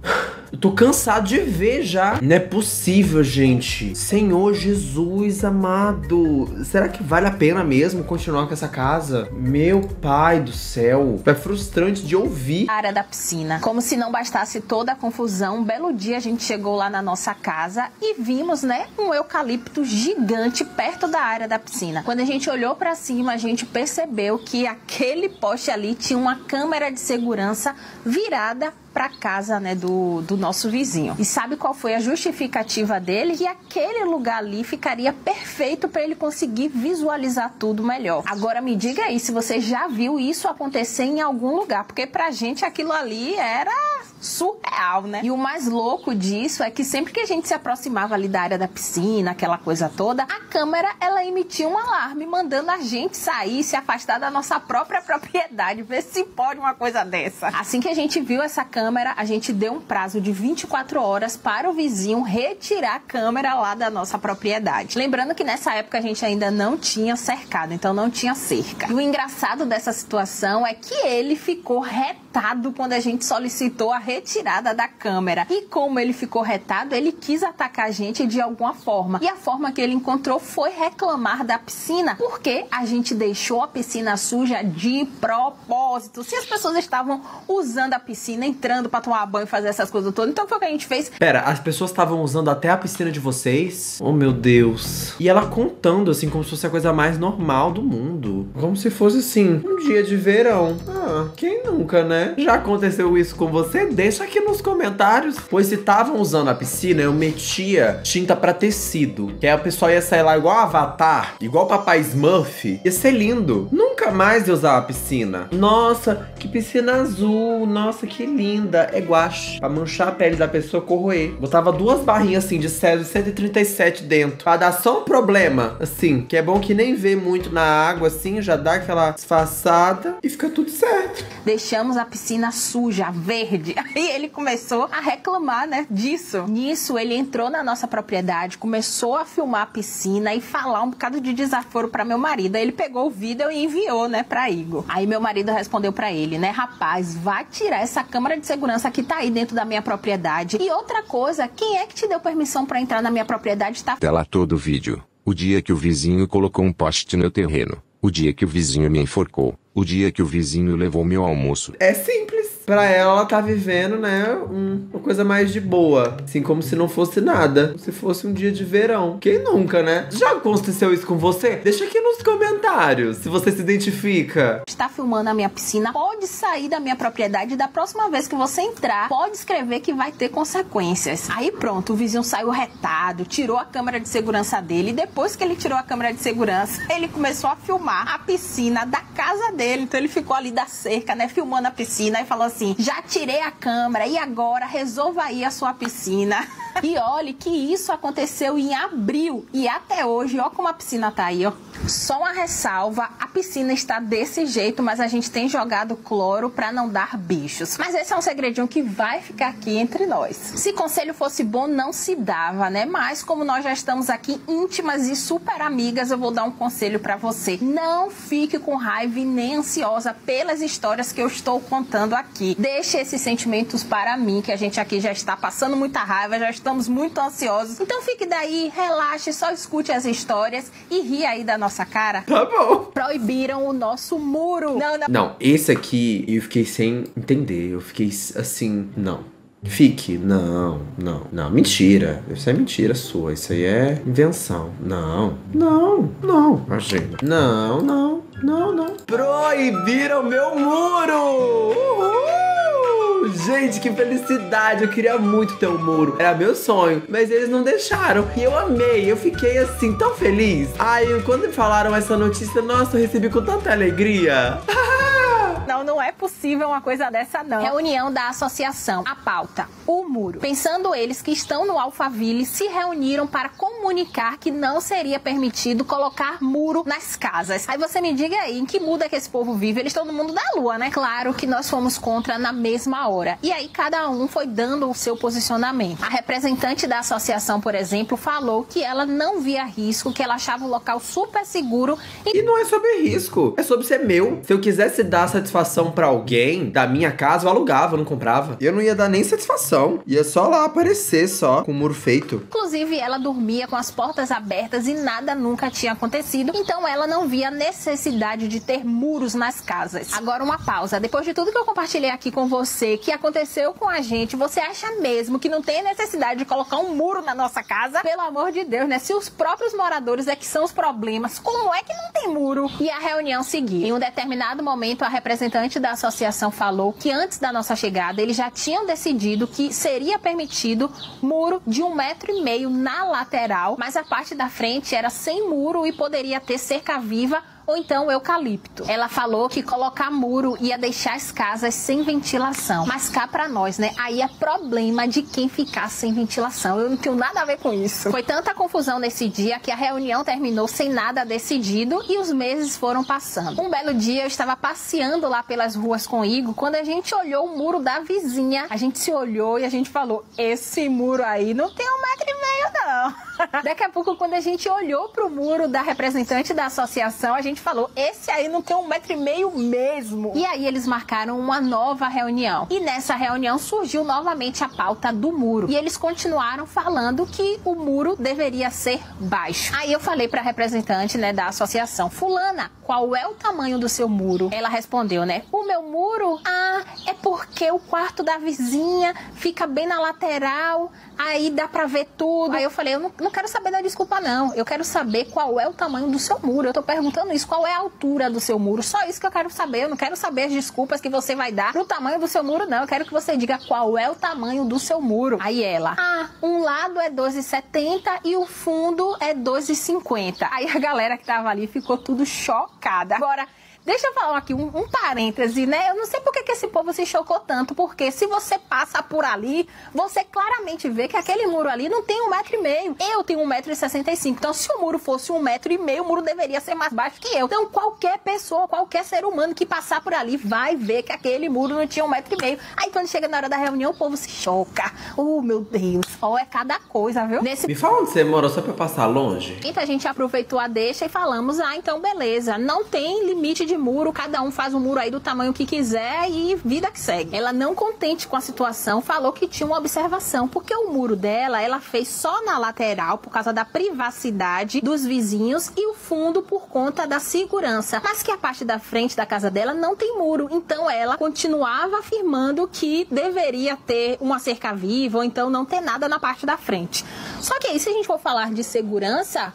Eu tô cansado de ver já. Não é possível, gente. Senhor Jesus amado. Será que vale a pena mesmo continuar com essa casa? Meu pai do céu. É frustrante de ouvir. A área da piscina. Como se não bastasse toda a confusão, um belo dia a gente chegou lá na nossa casa e vimos, né, um eucalipto gigante perto da área da piscina. Quando a gente olhou pra cima, a gente percebeu que aquele poste ali tinha uma câmera de segurança virada pra casa, né, do nosso vizinho. E sabe qual foi a justificativa dele? Que aquele lugar ali ficaria perfeito para ele conseguir visualizar tudo melhor. Agora me diga aí se você já viu isso acontecer em algum lugar, porque pra gente aquilo ali era surreal, né? E o mais louco disso é que sempre que a gente se aproximava ali da área da piscina, aquela coisa toda, a câmera, ela emitia um alarme, mandando a gente sair, se afastar da nossa própria propriedade, ver se pode uma coisa dessa. Assim que a gente viu essa câmera, a gente deu um prazo de 24 horas para o vizinho retirar a câmera lá da nossa propriedade. Lembrando que nessa época a gente ainda não tinha cercado, então não tinha cerca. E o engraçado dessa situação é que ele ficou retado quando a gente solicitou a retirada da câmera. E como ele ficou retado, ele quis atacar a gente de alguma forma. E a forma que ele encontrou foi reclamar da piscina, porque a gente deixou a piscina suja de propósito. Se as pessoas estavam usando a piscina, entrando pra tomar banho e fazer essas coisas todas, então foi o que a gente fez. Pera, as pessoas estavam usando até a piscina de vocês? Oh, meu Deus. E ela contando, assim, como se fosse a coisa mais normal do mundo. Como se fosse, assim, um dia de verão. Ah, quem nunca, né? né? Já aconteceu isso com você? Deixa aqui nos comentários. Pois se estavam usando a piscina, eu metia tinta pra tecido. Que aí o pessoal ia sair lá igual Avatar, igual Papai Smurf. Ia ser lindo. Nunca mais ia usar a piscina. Nossa, que piscina azul. Nossa, que linda. É guache. Pra manchar a pele da pessoa, corroer. Botava 2 barrinhas assim de Césio 137 dentro. Pra dar só um problema, assim. Que é bom que nem vê muito na água, assim. Já dá aquela disfarçada e fica tudo certo. Deixamos a piscina suja, verde. Aí ele começou a reclamar, né, disso. Nisso, ele entrou na nossa propriedade, começou a filmar a piscina e falar um bocado de desaforo pra meu marido. Aí ele pegou o vídeo e enviou, né, pra Igor. Aí meu marido respondeu pra ele, né, rapaz, vai tirar essa câmera de segurança que tá aí dentro da minha propriedade. E outra coisa, quem é que te deu permissão pra entrar na minha propriedade? Tá tela todo o vídeo. O dia que o vizinho colocou um poste no terreno. O dia que o vizinho me enforcou. O dia que o vizinho levou meu almoço. É simples. Pra ela tá vivendo, né, uma coisa mais de boa. Assim, como se não fosse nada. Como se fosse um dia de verão. Quem nunca, né? Já aconteceu isso com você? Deixa aqui nos comentários, se você se identifica. Está filmando a minha piscina, pode sair da minha propriedade. Da próxima vez que você entrar, pode escrever que vai ter consequências. Aí pronto, o vizinho saiu retado, tirou a câmera de segurança dele. E depois que ele tirou a câmera de segurança, ele começou a filmar a piscina da casa dele. Então ele ficou ali da cerca, né, filmando a piscina e falou assim, já tirei a câmera e agora resolva aí a sua piscina. E olhe que isso aconteceu em abril e até hoje, ó como a piscina tá aí, ó. Só uma ressalva, a piscina está desse jeito, mas a gente tem jogado cloro pra não dar bichos. Mas esse é um segredinho que vai ficar aqui entre nós. Se conselho fosse bom, não se dava, né? Mas como nós já estamos aqui íntimas e super amigas, eu vou dar um conselho pra você. Não fique com raiva e nem ansiosa pelas histórias que eu estou contando aqui. Deixe esses sentimentos para mim, que a gente aqui já está passando muita raiva, já estamos muito ansiosos. Então fique daí, relaxe, só escute as histórias e ri aí da nossa cara. Tá bom. Proibiram o nosso muro. Não, esse aqui eu fiquei sem entender. Eu fiquei assim, não. Fique. Não. Mentira. Isso é mentira sua. Isso aí é invenção. Não. Imagina. Não. Proibiram meu muro! Uhul! Gente, que felicidade. Eu queria muito ter um muro. Era meu sonho. Mas eles não deixaram. E eu amei. Eu fiquei assim, tão feliz. Ai, quando me falaram essa notícia, nossa, eu recebi com tanta alegria. Não é possível uma coisa dessa, não. Reunião da associação. A pauta, o muro. Pensando eles que estão no Alphaville, se reuniram para comunicar que não seria permitido colocar muro nas casas. Aí você me diga aí, em que mundo é que esse povo vive? Eles estão no mundo da lua, né? Claro que nós fomos contra na mesma hora. E aí cada um foi dando o seu posicionamento. A representante da associação, por exemplo, falou que ela não via risco, que ela achava o local super seguro. E não é sobre risco, é sobre ser meu. Se eu quisesse dar satisfação pra alguém da minha casa, eu alugava, eu não comprava. Eu não ia dar nem satisfação. Ia só lá aparecer, só, com o muro feito. Inclusive, ela dormia com as portas abertas e nada nunca tinha acontecido. Então, ela não via necessidade de ter muros nas casas. Agora, uma pausa. Depois de tudo que eu compartilhei aqui com você, que aconteceu com a gente, você acha mesmo que não tem necessidade de colocar um muro na nossa casa? Pelo amor de Deus, né? Se os próprios moradores é que são os problemas, como é que não tem muro? E a reunião seguiu. Em um determinado momento, a representante da associação falou que antes da nossa chegada eles já tinham decidido que seria permitido muro de 1,5 metro na lateral, mas a parte da frente era sem muro e poderia ter cerca viva ou então eucalipto. Ela falou que colocar muro ia deixar as casas sem ventilação. Mas cá pra nós, né? Aí é problema de quem ficar sem ventilação. Eu não tenho nada a ver com isso. Foi tanta confusão nesse dia que a reunião terminou sem nada decidido e os meses foram passando. Um belo dia eu estava passeando lá pelas ruas com o Igor, quando a gente olhou o muro da vizinha. A gente se olhou e a gente falou, esse muro aí não tem 1,5 metro não. Daqui a pouco, quando a gente olhou pro muro da representante da associação, a gente falou, esse aí não tem 1,5 metro mesmo. E aí eles marcaram uma nova reunião. E nessa reunião surgiu novamente a pauta do muro. E eles continuaram falando que o muro deveria ser baixo. Aí eu falei pra representante, né, da associação, fulana, qual é o tamanho do seu muro? Ela respondeu, né, o meu muro? É porque o quarto da vizinha fica bem na lateral, aí dá pra ver tudo. tudo. Aí eu falei, eu não quero saber da desculpa não, eu quero saber qual é o tamanho do seu muro. Eu tô perguntando isso, qual é a altura do seu muro? Só isso que eu quero saber, eu não quero saber as desculpas que você vai dar pro tamanho do seu muro não, eu quero que você diga qual é o tamanho do seu muro. Aí ela, um lado é 2,70 e o fundo é 2,50. Aí a galera que tava ali ficou tudo chocada. Agora, deixa eu falar aqui um parêntese, né? Eu não sei por que esse povo se chocou tanto, porque se você passa por ali, você claramente vê que aquele muro ali não tem 1,5 m. Eu tenho 1,65 m, então se o muro fosse 1,5 m, o muro deveria ser mais baixo que eu. Então qualquer pessoa, qualquer ser humano que passar por ali vai ver que aquele muro não tinha 1,5 m. Aí quando chega na hora da reunião, o povo se choca. Oh, meu Deus, ó, é cada coisa, viu? Me fala onde você morou, só pra eu passar longe. Então a gente aproveitou a deixa e falamos, então beleza, não tem limite de muro, cada um faz um muro aí do tamanho que quiser e vida que segue. Ela, não contente com a situação, falou que tinha uma observação, porque o muro dela, ela fez só na lateral por causa da privacidade dos vizinhos e o fundo por conta da segurança, mas que a parte da frente da casa dela não tem muro, então ela continuava afirmando que deveria ter uma cerca viva ou então não ter nada na parte da frente. Só que aí, se a gente for falar de segurança,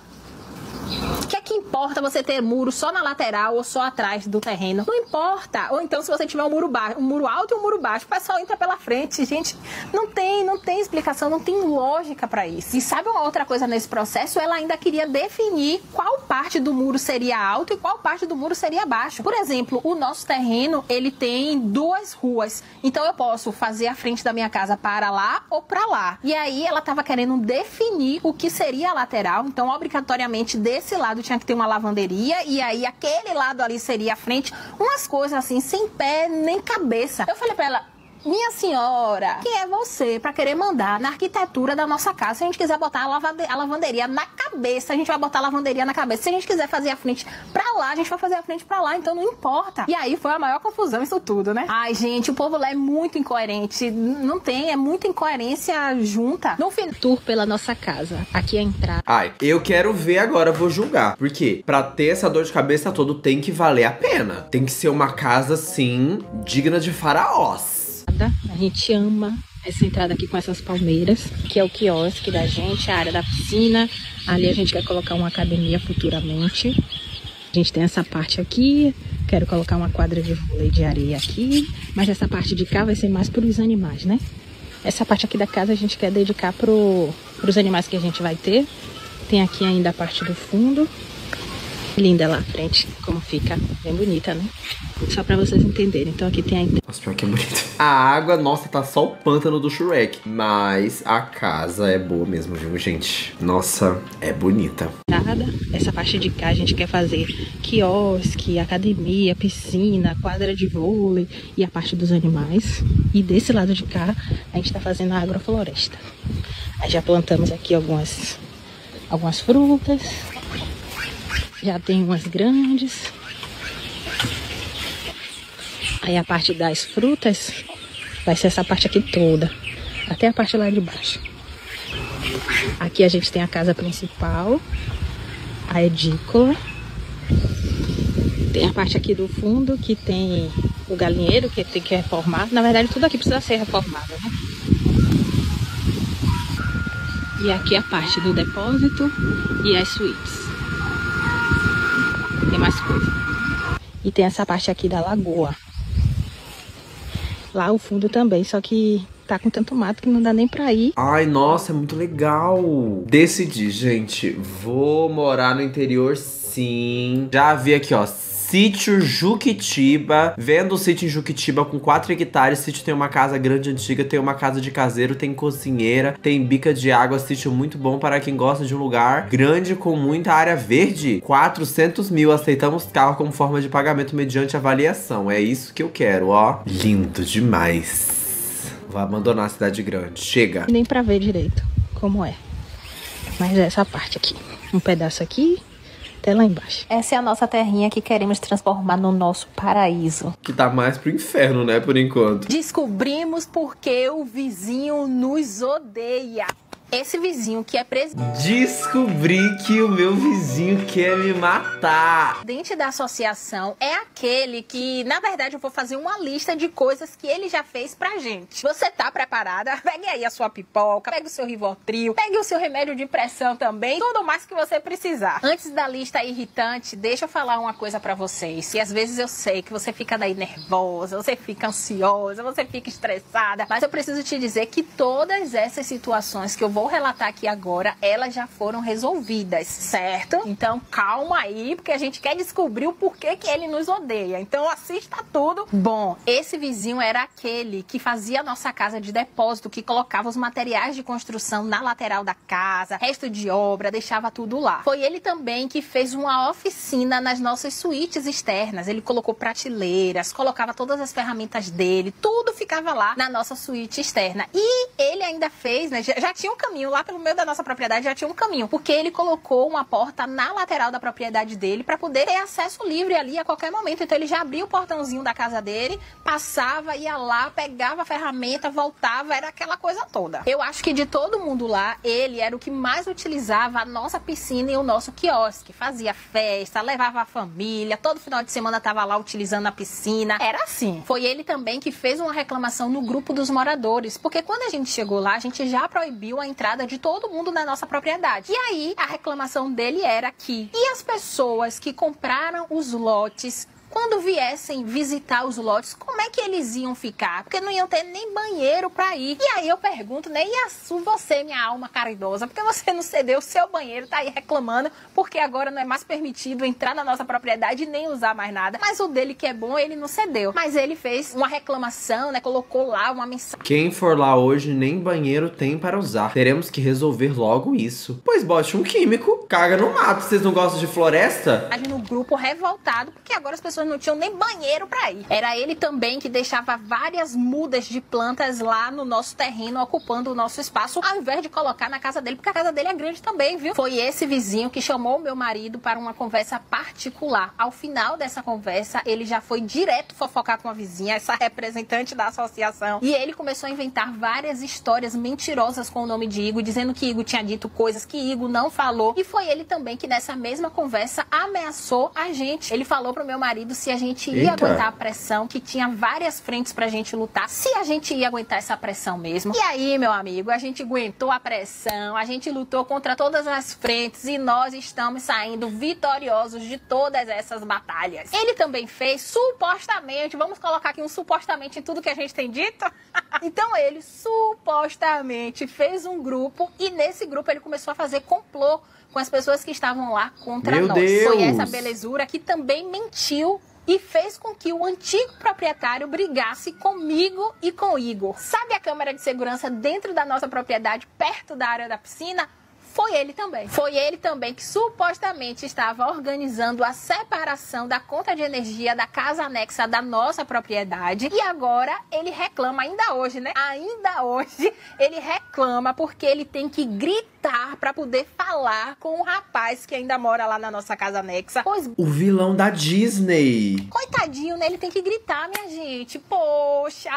o que é que importa você ter muro só na lateral ou só atrás do terreno? Não importa. Ou então, se você tiver um muro baixo, um muro alto e um muro baixo, o pessoal entra pela frente. Gente, não tem explicação, não tem lógica pra isso. E sabe uma outra coisa nesse processo? Ela ainda queria definir qual parte do muro seria alto e qual parte do muro seria baixo. Por exemplo, o nosso terreno, ele tem 2 ruas. Então, eu posso fazer a frente da minha casa para lá ou para lá. E aí, ela tava querendo definir o que seria a lateral. Então, obrigatoriamente, desse lado tinha que ter uma lavanderia e aí aquele lado ali seria a frente, umas coisas assim, sem pé nem cabeça. Eu falei pra ela, minha senhora, quem é você pra querer mandar na arquitetura da nossa casa? Se a gente quiser botar a lavanderia na cabeça, a gente vai botar a lavanderia na cabeça. Se a gente quiser fazer a frente pra lá, a gente vai fazer a frente pra lá, então não importa. E aí foi a maior confusão isso tudo, né? Ai, gente, o povo lá é muito incoerente. Não tem, é muita incoerência junta. No fim, tour pela nossa casa. Aqui é a entrada. Ai, eu quero ver agora, vou julgar. Porque pra ter essa dor de cabeça toda tem que valer a pena. Tem que ser uma casa, assim, digna de faraós. A gente ama essa entrada aqui com essas palmeiras, que é o quiosque da gente, a área da piscina. Ali a gente quer colocar uma academia futuramente. A gente tem essa parte aqui, quero colocar uma quadra de vôlei de areia aqui, mas essa parte de cá vai ser mais para os animais, né? Essa parte aqui da casa a gente quer dedicar para os animais que a gente vai ter. Tem aqui ainda a parte do fundo. Linda lá à frente, como fica, bem bonita, né? Só pra vocês entenderem. Então aqui tem a entrada. Nossa, pior que é bonito. A água, nossa, tá só o pântano do Shrek. Mas a casa é boa mesmo, viu, gente? Nossa, é bonita. Essa parte de cá a gente quer fazer quiosque, academia, piscina, quadra de vôlei e a parte dos animais. E desse lado de cá a gente tá fazendo a agrofloresta. Aí já plantamos aqui algumas frutas. Já tem umas grandes. Aí a parte das frutas vai ser essa parte aqui toda. Até a parte lá de baixo. Aqui a gente tem a casa principal. A edícula. Tem a parte aqui do fundo que tem o galinheiro que tem que reformar. Na verdade tudo aqui precisa ser reformado, né? E aqui a parte do depósito e as suítes. Tem mais coisa. E tem essa parte aqui da lagoa. Lá o fundo também, só que tá com tanto mato que não dá nem pra ir. Ai, nossa, é muito legal. Decidi, gente. Vou morar no interior, sim. Já vi aqui, ó. Sítio Juquitiba. Vendo o sítio em Juquitiba com 4 hectares. O sítio tem uma casa grande antiga, tem uma casa de caseiro, tem cozinheira, tem bica de água. Sítio muito bom para quem gosta de um lugar grande com muita área verde. 400 mil. Aceitamos carro como forma de pagamento mediante avaliação. É isso que eu quero, ó. Lindo demais. Vou abandonar a cidade grande. Chega. Nem pra ver direito como é. Mas é essa parte aqui. Um pedaço aqui. Até lá embaixo. Essa é a nossa terrinha que queremos transformar no nosso paraíso. Que tá mais pro inferno, né, por enquanto. Descobrimos porque o vizinho nos odeia. esse vizinho que é Descobri que o meu vizinho quer me matar. presidente da associação é aquele que, na verdade, eu vou fazer uma lista de coisas que ele já fez pra gente. Você tá preparada? Pegue aí a sua pipoca, pegue o seu Rivotril, pegue o seu remédio de pressão também, tudo mais que você precisar. Antes da lista irritante, deixa eu falar uma coisa pra vocês. E às vezes eu sei que você fica daí nervosa, você fica ansiosa, você fica estressada, mas eu preciso te dizer que todas essas situações que eu vou relatar aqui agora, elas já foram resolvidas, certo? Então calma aí, porque a gente quer descobrir o porquê que ele nos odeia. Então assista tudo. Bom, esse vizinho era aquele que fazia a nossa casa de depósito, que colocava os materiais de construção na lateral da casa, resto de obra, deixava tudo lá. Foi ele também que fez uma oficina nas nossas suítes externas. Ele colocou prateleiras, colocava todas as ferramentas dele, tudo ficava lá na nossa suíte externa. E ele ainda fez, né, já tinha um caminho lá pelo meio da nossa propriedade, já tinha um caminho, porque ele colocou uma porta na lateral da propriedade dele para poder ter acesso livre ali a qualquer momento. Então ele já abria o portãozinho da casa dele, passava, ia lá, pegava a ferramenta, voltava, era aquela coisa toda. Eu acho que de todo mundo lá, ele era o que mais utilizava a nossa piscina e o nosso quiosque. Fazia festa, levava a família, todo final de semana tava lá utilizando a piscina. Era assim. Foi ele também que fez uma reclamação no grupo dos moradores, porque quando a gente chegou lá, a gente já proibiu a entrada de todo mundo na nossa propriedade. E aí, a reclamação dele era que as pessoas que compraram os lotes, quando viessem visitar os lotes, como é que eles iam ficar? Porque não iam ter nem banheiro pra ir. E aí eu pergunto, né? Você, minha alma caridosa, porque você não cedeu o seu banheiro, tá aí reclamando, porque agora não é mais permitido entrar na nossa propriedade e nem usar mais nada. Mas o dele que é bom, ele não cedeu. Mas ele fez uma reclamação, né? Colocou lá uma mensagem. Quem for lá hoje, nem banheiro tem para usar. Teremos que resolver logo isso. Pois bote um químico, caga no mato. Vocês não gostam de floresta? No grupo revoltado, porque agora as pessoas não tinham nem banheiro pra ir. Era ele também que deixava várias mudas de plantas lá no nosso terreno, ocupando o nosso espaço, ao invés de colocar na casa dele, porque a casa dele é grande também, viu? Foi esse vizinho que chamou o meu marido para uma conversa particular. Ao final dessa conversa, ele já foi direto fofocar com a vizinha, essa representante da associação, e ele começou a inventar várias histórias mentirosas com o nome de Igor, dizendo que Igor tinha dito coisas que Igor não falou, e foi ele também que nessa mesma conversa ameaçou a gente. Ele falou pro meu marido se a gente ia aguentar a pressão, que tinha várias frentes pra gente lutar, se a gente ia aguentar essa pressão mesmo. E aí, meu amigo, a gente aguentou a pressão, a gente lutou contra todas as frentes e nós estamos saindo vitoriosos de todas essas batalhas. Ele também fez, supostamente, vamos colocar aqui um supostamente em tudo que a gente tem dito? Então ele supostamente fez um grupo e nesse grupo ele começou a fazer complô com as pessoas que estavam lá contra nós. Deus. Foi essa belezura que também mentiu e fez com que o antigo proprietário brigasse comigo e com Igor. Sabe a câmera de segurança dentro da nossa propriedade, perto da área da piscina? Foi ele também. Foi ele também que supostamente estava organizando a separação da conta de energia da casa anexa da nossa propriedade. E agora ele reclama, ainda hoje, né? Ainda hoje ele reclama porque ele tem que gritar para poder falar com o rapaz que ainda mora lá na nossa casa anexa. Pois o vilão da Disney. Coitadinho, né? Ele tem que gritar, minha gente. Poxa!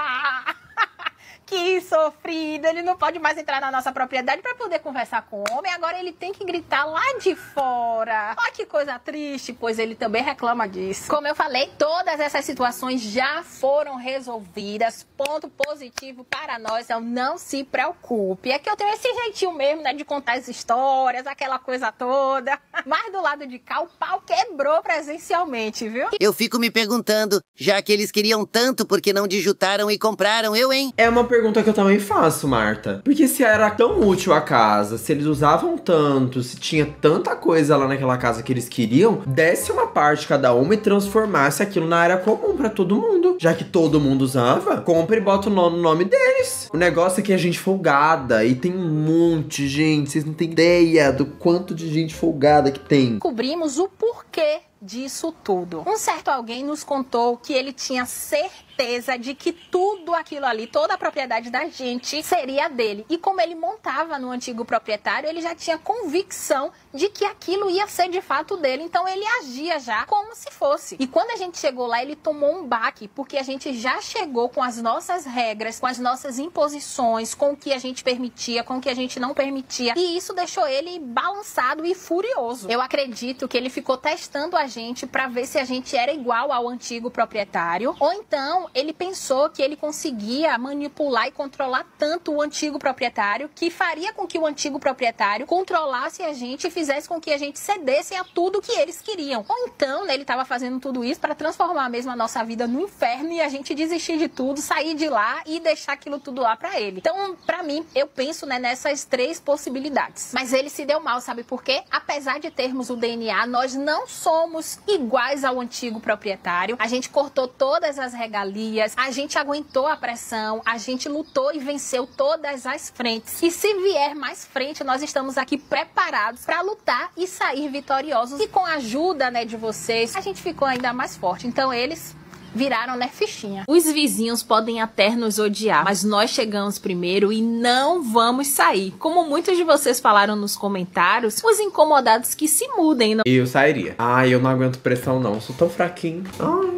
Que sofrido, ele não pode mais entrar na nossa propriedade para poder conversar com o homem, agora ele tem que gritar lá de fora. Olha que coisa triste, pois ele também reclama disso. Como eu falei, todas essas situações já foram resolvidas, ponto positivo para nós, então não se preocupe. É que eu tenho esse jeitinho mesmo, né, de contar as histórias, aquela coisa toda, mas do lado de cá o pau quebrou presencialmente, viu? Eu fico me perguntando, já que eles queriam tanto, por que não digitaram e compraram, hein? É uma pergunta que eu também faço, Marta. Porque se era tão útil a casa, se eles usavam tanto, se tinha tanta coisa lá naquela casa que eles queriam, desse uma parte cada uma e transformasse aquilo na área comum pra todo mundo. Já que todo mundo usava, compra e bota o nome deles. O negócio é que a gente folgada, e tem um monte, gente. Vocês não têm ideia do quanto de gente folgada que tem. Cobrimos o porquê disso tudo. Um certo alguém nos contou que ele tinha certeza certeza de que tudo aquilo ali, toda a propriedade da gente seria dele. E como ele montava no antigo proprietário, ele já tinha convicção de que aquilo ia ser de fato dele. Então ele agia já como se fosse. E quando a gente chegou lá, ele tomou um baque, porque a gente já chegou com as nossas regras, com as nossas imposições, com o que a gente permitia, com o que a gente não permitia. E isso deixou ele balançado e furioso. Eu acredito que ele ficou testando a gente para ver se a gente era igual ao antigo proprietário, ou então ele pensou que ele conseguia manipular e controlar tanto o antigo proprietário que faria com que o antigo proprietário controlasse a gente e fizesse com que a gente cedesse a tudo que eles queriam. Ou então, né, ele estava fazendo tudo isso para transformar mesmo a nossa vida no inferno e a gente desistir de tudo, sair de lá e deixar aquilo tudo lá para ele. Então, para mim, eu penso, né, nessas três possibilidades. Mas ele se deu mal, sabe por quê? Apesar de termos o DNA, nós não somos iguais ao antigo proprietário. A gente cortou todas as regalias, a gente aguentou a pressão, a gente lutou e venceu todas as frentes. E se vier mais frente, nós estamos aqui preparados para lutar e sair vitoriosos. E com a ajuda, né, de vocês, a gente ficou ainda mais forte. Então eles viraram, né, fichinha. Os vizinhos podem até nos odiar, mas nós chegamos primeiro e não vamos sair. Como muitos de vocês falaram nos comentários, os incomodados que se mudem. Eu sairia. Ai, eu não aguento pressão não, sou tão fraquinho. Ai.